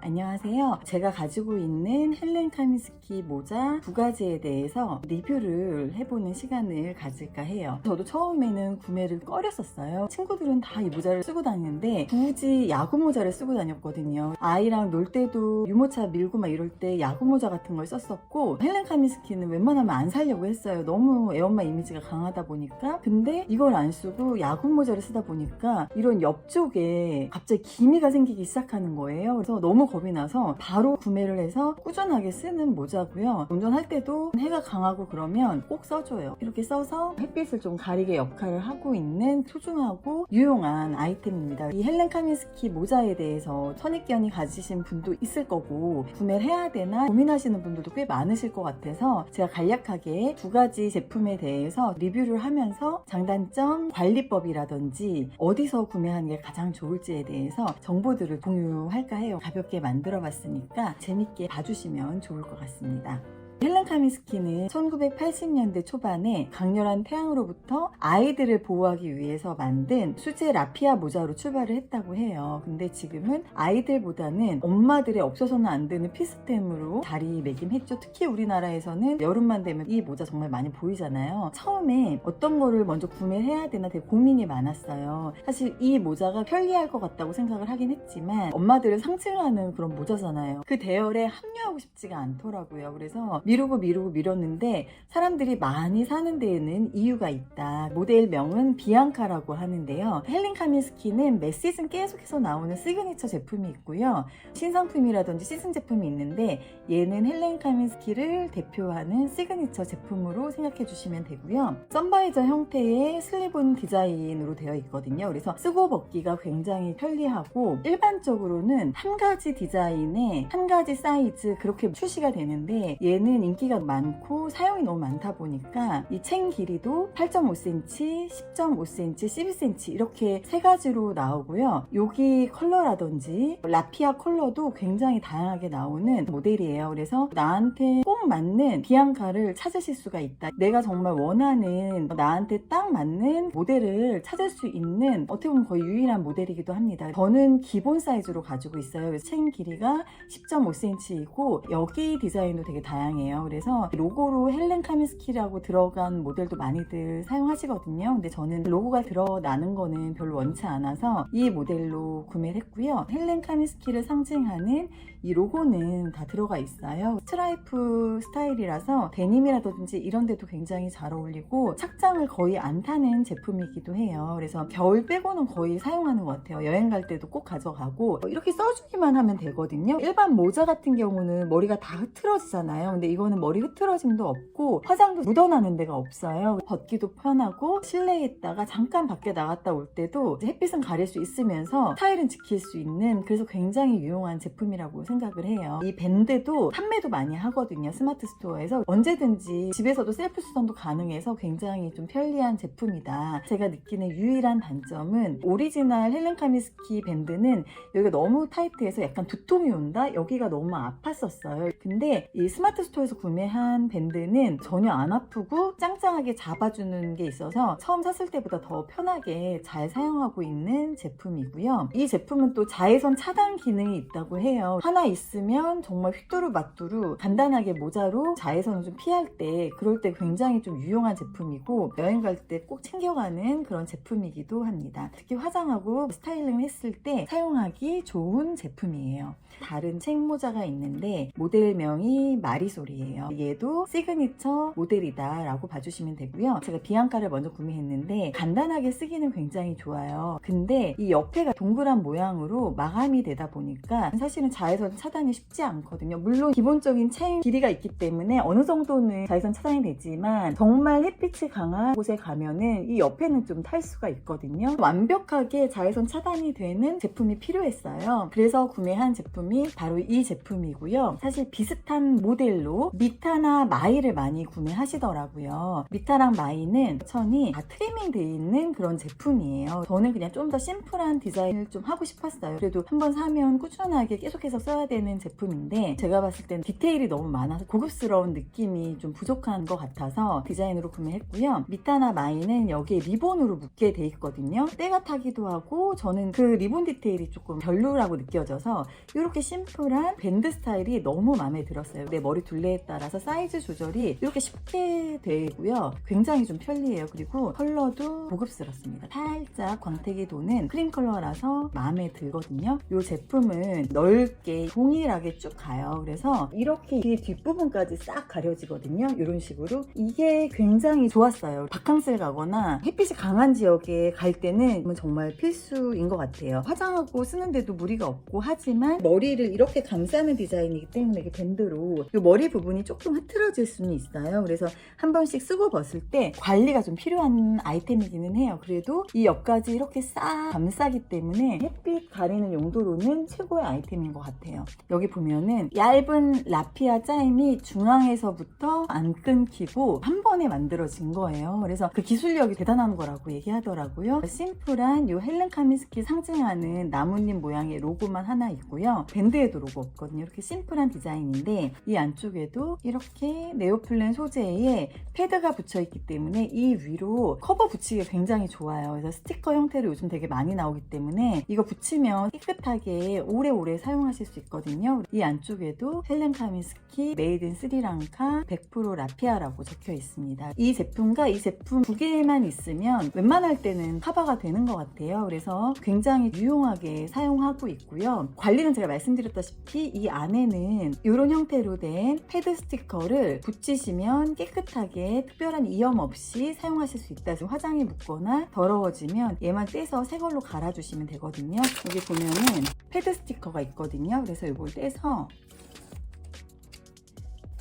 안녕하세요. 제가 가지고 있는 헬렌 카민스키 모자 두 가지에 대해서 리뷰를 해보는 시간을 가질까 해요. 저도 처음에는 구매를 꺼렸었어요. 친구들은 다 이 모자를 쓰고 다니는데 굳이 야구 모자를 쓰고 다녔거든요. 아이랑 놀 때도 유모차 밀고 막 이럴 때 야구 모자 같은 걸 썼었고, 헬렌 카민스키는 웬만하면 안 사려고 했어요. 너무 애엄마 이미지가 강하다 보니까. 근데 이걸 안 쓰고 야구 모자를 쓰다 보니까 이런 옆쪽에 갑자기 기미가 생기기 시작하는 거예요. 그래서 너무 겁이 나서 바로 구매를 해서 꾸준하게 쓰는 모자고요. 운전할 때도 해가 강하고 그러면 꼭 써줘요. 이렇게 써서 햇빛을 좀 가리게 역할을 하고 있는 소중하고 유용한 아이템입니다. 이 헬렌 카민스키 모자에 대해서 선입견이 가지신 분도 있을 거고, 구매를 해야 되나 고민하시는 분들도 꽤 많으실 것 같아서 제가 간략하게 두 가지 제품에 대해서 리뷰를 하면서 장단점, 관리법이라든지 어디서 구매하는 게 가장 좋을지에 대해서 정보들을 공유할까 해요. 가볍게 만들어 봤으니까 재밌게 봐주시면 좋을 것 같습니다. 헬렌 카민스키는 1980년대 초반에 강렬한 태양으로부터 아이들을 보호하기 위해서 만든 수제 라피아 모자로 출발을 했다고 해요. 근데 지금은 아이들보다는 엄마들의 없어서는 안 되는 필수템으로 자리매김했죠. 특히 우리나라에서는 여름만 되면 이 모자 정말 많이 보이잖아요. 처음에 어떤 거를 먼저 구매해야 되나 되게 고민이 많았어요. 사실 이 모자가 편리할 것 같다고 생각을 하긴 했지만 엄마들을 상징하는 그런 모자잖아요. 그 대열에 합류하고 싶지가 않더라고요. 그래서 미루고 밀었는데 사람들이 많이 사는 데에는 이유가 있다. 모델명은 비앙카라고 하는데요. 헬렌 카민스키는 매 시즌 계속해서 나오는 시그니처 제품이 있고요. 신상품이라든지 시즌 제품이 있는데 얘는 헬렌 카민스키를 대표하는 시그니처 제품으로 생각해 주시면 되고요. 선바이저 형태의 슬립온 디자인으로 되어 있거든요. 그래서 쓰고 벗기가 굉장히 편리하고, 일반적으로는 한 가지 디자인에 한 가지 사이즈 그렇게 출시가 되는데 얘는 인기가 많고 사용이 너무 많다 보니까 이 챙 길이도 8.5cm, 10.5cm, 12cm 이렇게 세 가지로 나오고요. 여기 컬러라든지 라피아 컬러도 굉장히 다양하게 나오는 모델이에요. 그래서 나한테 꼭 맞는 비앙카를 찾으실 수가 있다. 내가 정말 원하는 나한테 딱 맞는 모델을 찾을 수 있는 어떻게 보면 거의 유일한 모델이기도 합니다. 저는 기본 사이즈로 가지고 있어요. 그래서 챙 길이가 10.5cm이고 여기 디자인도 되게 다양해요. 그래서 로고로 헬렌 카민스키라고 들어간 모델도 많이들 사용하시거든요. 근데 저는 로고가 드러나는 거는 별로 원치 않아서 이 모델로 구매를 했고요. 헬렌 카민스키를 상징하는 이 로고는 다 들어가 있어요. 스트라이프 스타일이라서 데님이라든지 이런 데도 굉장히 잘 어울리고 착장을 거의 안 타는 제품이기도 해요. 그래서 겨울 빼고는 거의 사용하는 것 같아요. 여행 갈 때도 꼭 가져가고 이렇게 써주기만 하면 되거든요. 일반 모자 같은 경우는 머리가 다 흐트러지잖아요. 근데 이거는 머리 흐트러짐도 없고 화장도 묻어나는 데가 없어요. 벗기도 편하고 실내에 있다가 잠깐 밖에 나갔다 올 때도 햇빛은 가릴 수 있으면서 스타일은 지킬 수 있는, 그래서 굉장히 유용한 제품이라고 생각을 해요. 이 밴드도 판매도 많이 하거든요. 스마트 스토어에서 언제든지 집에서도 셀프 수선도 가능해서 굉장히 좀 편리한 제품이다. 제가 느끼는 유일한 단점은 오리지널 헬렌 카민스키 밴드는 여기가 너무 타이트해서 약간 두통이 온다? 여기가 너무 아팠었어요. 근데 이 스마트 스토어에서 구매한 밴드는 전혀 안 아프고 짱짱하게 잡아주는 게 있어서 처음 샀을 때보다 더 편하게 잘 사용하고 있는 제품이고요. 이 제품은 또 자외선 차단 기능이 있다고 해요. 하나 있으면 정말 휘뚜루마뚜루 간단하게 모자로 자외선을 좀 피할 때, 그럴 때 굉장히 좀 유용한 제품이고 여행 갈 때 꼭 챙겨가는 그런 제품이기도 합니다. 특히 화장하고 스타일링 했을 때 사용하기 좋은 제품이에요. 다른 책 모자가 있는데 모델명이 마리솔이에요. 얘도 시그니처 모델이다 라고 봐주시면 되고요. 제가 비앙카를 먼저 구매했는데 간단하게 쓰기는 굉장히 좋아요. 근데 이 옆에가 동그란 모양으로 마감이 되다 보니까 사실은 자외선 차단이 쉽지 않거든요. 물론 기본적인 챙 길이가 있기 때문에 어느 정도는 자외선 차단이 되지만 정말 햇빛이 강한 곳에 가면은 이 옆에는 좀 탈 수가 있거든요. 완벽하게 자외선 차단이 되는 제품이 필요했어요. 그래서 구매한 제품이 바로 이 제품이고요. 사실 비슷한 모델로 미타나 마이를 많이 구매하시더라고요. 미타랑 마이는 천이 다 트리밍 되어 있는 그런 제품이에요. 저는 그냥 좀 더 심플한 디자인을 좀 하고 싶었어요. 그래도 한번 사면 꾸준하게 계속해서 써야 써야 되는 제품인데 제가 봤을 땐 디테일이 너무 많아서 고급스러운 느낌이 좀 부족한 것 같아서 디자인으로 구매했고요. 미타나 마이는 여기에 리본으로 묶게 돼 있거든요. 때가 타기도 하고 저는 그 리본 디테일이 조금 별로라고 느껴져서 이렇게 심플한 밴드 스타일이 너무 마음에 들었어요. 내 머리 둘레에 따라서 사이즈 조절이 이렇게 쉽게 되고요. 굉장히 좀 편리해요. 그리고 컬러도 고급스럽습니다. 살짝 광택이 도는 크림 컬러라서 마음에 들거든요. 이 제품은 넓게 동일하게 쭉 가요. 그래서 이렇게 뒤 뒷부분까지 싹 가려지거든요. 이런 식으로. 이게 굉장히 좋았어요. 바캉스를 가거나 햇빛이 강한 지역에 갈 때는 정말 필수인 것 같아요. 화장하고 쓰는데도 무리가 없고 하지만 머리를 이렇게 감싸는 디자인이기 때문에 이게 밴드로 이 머리 부분이 조금 흐트러질 수는 있어요. 그래서 한 번씩 쓰고 벗을 때 관리가 좀 필요한 아이템이기는 해요. 그래도 이 옆까지 이렇게 싹 감싸기 때문에 햇빛 가리는 용도로는 최고의 아이템인 것 같아요. 여기 보면은 얇은 라피아 짜임이 중앙에서부터 안 끊기고 한 번에 만들어진 거예요. 그래서 그 기술력이 대단한 거라고 얘기하더라고요. 심플한 이 헬렌 카민스키 상징하는 나뭇잎 모양의 로고만 하나 있고요. 밴드에도 로고 없거든요. 이렇게 심플한 디자인인데 이 안쪽에도 이렇게 네오플랜 소재에 패드가 붙여있기 때문에 이 위로 커버 붙이기가 굉장히 좋아요. 그래서 스티커 형태로 요즘 되게 많이 나오기 때문에 이거 붙이면 깨끗하게 오래오래 사용하실 수 있거든요. 이 안쪽에도 헬렌 카민스키 메이드 인 스리랑카 100% 라피아라고 적혀 있습니다. 이 제품과 이 제품 두 개만 있으면 웬만할 때는 커버가 되는 것 같아요. 그래서 굉장히 유용하게 사용하고 있고요. 관리는 제가 말씀드렸다시피 이 안에는 이런 형태로 된 패드 스티커를 붙이시면 깨끗하게 특별한 이염 없이 사용하실 수 있다. 화장이 묻거나 더러워지면 얘만 떼서 새 걸로 갈아주시면 되거든요. 여기 보면은 패드 스티커가 있거든요. 그래서 이걸 떼서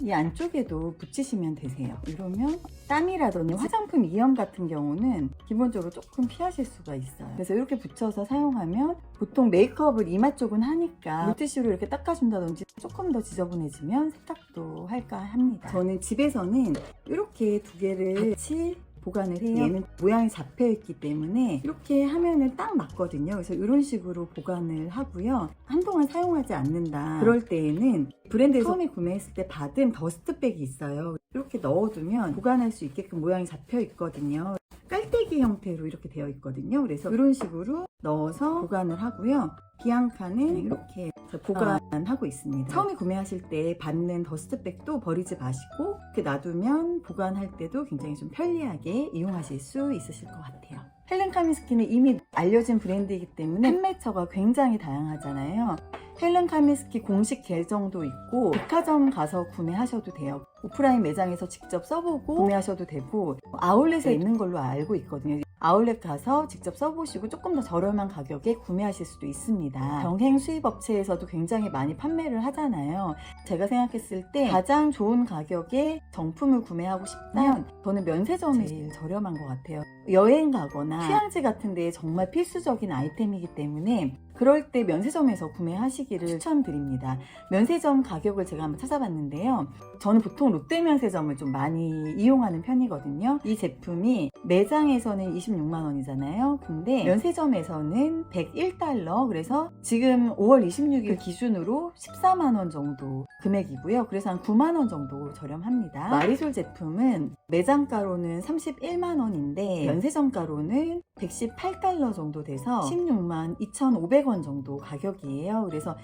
이 안쪽에도 붙이시면 되세요. 이러면 땀이라든지 화장품 이염 같은 경우는 기본적으로 조금 피하실 수가 있어요. 그래서 이렇게 붙여서 사용하면 보통 메이크업을 이마 쪽은 하니까 물티슈로 이렇게 닦아준다든지 조금 더 지저분해지면 세탁도 할까 합니다. 저는 집에서는 이렇게 두 개를 같이 보관을 해요. 얘는 모양이 잡혀있기 때문에 이렇게 하면은 딱 맞거든요. 그래서 이런 식으로 보관을 하고요. 한동안 사용하지 않는다. 그럴 때에는 브랜드에서 처음에 구매했을 때 받은 더스트백이 있어요. 이렇게 넣어두면 보관할 수 있게끔 모양이 잡혀있거든요. 깔때기 형태로 이렇게 되어 있거든요. 그래서 이런 식으로 넣어서 보관을 하고요. 비앙카는 이렇게 보관하고 있습니다. 처음에 구매하실 때 받는 더스트백도 버리지 마시고 이렇게 놔두면 보관할 때도 굉장히 좀 편리하게 이용하실 수 있으실 것 같아요. 헬렌 카민스키는 이미 알려진 브랜드이기 때문에 판매처가 굉장히 다양하잖아요. 헬렌 카민스키 공식 계정도 있고 백화점 가서 구매하셔도 돼요. 오프라인 매장에서 직접 써보고 구매하셔도 되고 아울렛에 있는 걸로 알고 있거든요. 아울렛 가서 직접 써보시고 조금 더 저렴한 가격에 구매하실 수도 있습니다. 병행 수입 업체에서도 굉장히 많이 판매를 하잖아요. 제가 생각했을 때 가장 좋은 가격에 정품을 구매하고 싶다면 저는 면세점이 제일 저렴한 것 같아요. 여행 가거나 휴양지 같은 데에 정말 필수적인 아이템이기 때문에 그럴 때 면세점에서 구매하시기를 추천드립니다. 면세점 가격을 제가 한번 찾아봤는데요. 저는 보통 롯데 면세점을 좀 많이 이용하는 편이거든요. 이 제품이 매장에서는 26만 원이잖아요. 근데 면세점에서는 101달러, 그래서 지금 5월 26일 기준으로 14만 원 정도 금액이고요. 그래서 한 9만 원 정도 저렴합니다. 마리솔 제품은 매장가로는 31만 원인데 면세점가로는 118달러 정도 돼서 16만 2,500원 정도 가격이에요. 그래서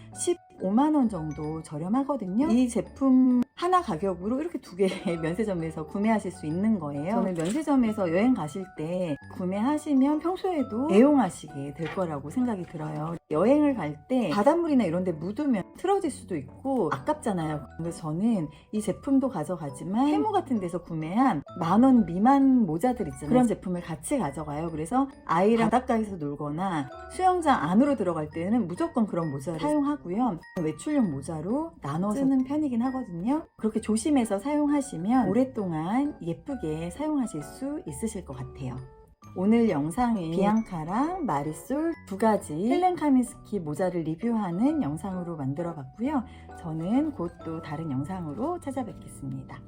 15만 원 정도 저렴하거든요. 이 제품 하나 가격으로 이렇게 두 개 면세점에서 구매하실 수 있는 거예요. 저는 면세점에서 여행 가실 때 구매하시면 평소에도 애용하시게 될 거라고 생각이 들어요. 여행을 갈 때 바닷물이나 이런 데 묻으면 틀어질 수도 있고 아깝잖아요. 그래서 저는 이 제품도 가져가지만 해무 같은 데서 구매한 10,000원 미만 모자들 있잖아요. 그런 제품을 같이 가져가요. 그래서 아이랑 바닷가에서 놀거나 수영장 안으로 들어갈 때는 무조건 그런 모자를 사용하고요. 외출용 모자로 나눠서 쓰는 편이긴 하거든요. 그렇게 조심해서 사용하시면 오랫동안 예쁘게 사용하실 수 있으실 것 같아요. 오늘 영상은 비앙카랑 마리솔 두 가지 헬렌 카민스키 모자를 리뷰하는 영상으로 만들어 봤고요. 저는 곧 또 다른 영상으로 찾아뵙겠습니다.